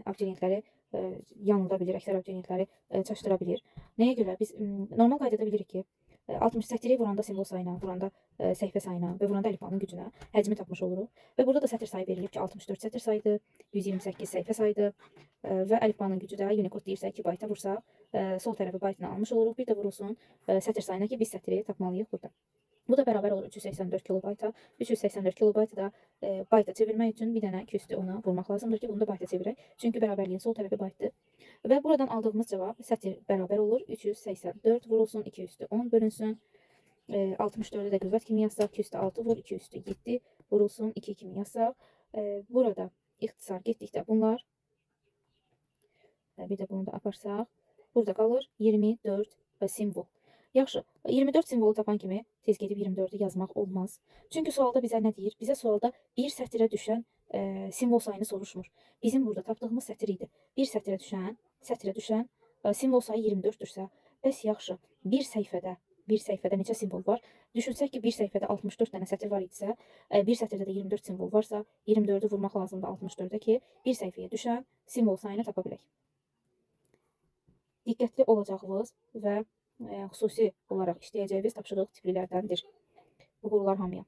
abituriyentləri yanılda bilir, əksər abituriyentləri çaşdıra bilir. Nəyə görə? Biz normal qaydada bilirik ki, 68-i vuranda simvol sayına, vuranda səhifə sayına və vuranda əlifbanın gücünə həcmi tapmış oluruq. Və burada da sətr sayı verilib ki, 64 sətr sayıdır, 128 səhifə sayıdır və əlifbanın gücü də Unicode deyirsə 2 bayta vursaq, sol tərəfi baytına almış oluruq. Bir də vurulsun sətr sayına ki, biz sətri tapmalıyıq burada. Bu da bərabər olur 384 kilobayta. 384 kilobaytı da bayta çevirmək üçün bir dənə 2/10'a vurmaq lazımdır ki, bunu da bayta çevirək. Çünki bərabərliyin sol tərəfi baytdır. Və buradan aldığımız cavab sətr bərabər olur 384 vurulsun 2/10 bölünsün. 64'ü də qüvvət kimi yazsaq, 2/6 vur 2/7 vurulsun 2 kimi yazsaq. Burada ixtisar getdikdə bunlar, bir də bunu da aparsaq, burada qalır 24 simvol. Yaxşı, 24 simvolu tapan kimi tez gedib 24'ü yazmaq olmaz. Çünki sualda bizə nə deyir? Bizə sualda bir sətrə düşən simvol sayını soruşmur. Bizim burada tapdığımız sətr idi. Bir sətrə düşən simvol sayı 24-dürsə, bəs yaxşı, bir səhifədə neçə simvol var? Düşünsək ki, bir səhifədə 64 dənə sətr var idisə, bir sətirdə də 24 simvol varsa, 24'ü vurmaq lazımdır 64'ə ki, bir səhifəyə düşən simvol sayını tapa bilək. Diqqətli olacağımız və xüsusi olaraq işləyəcəyimiz tapşırıq tiplilərdəndir. Uğurlar hamıya.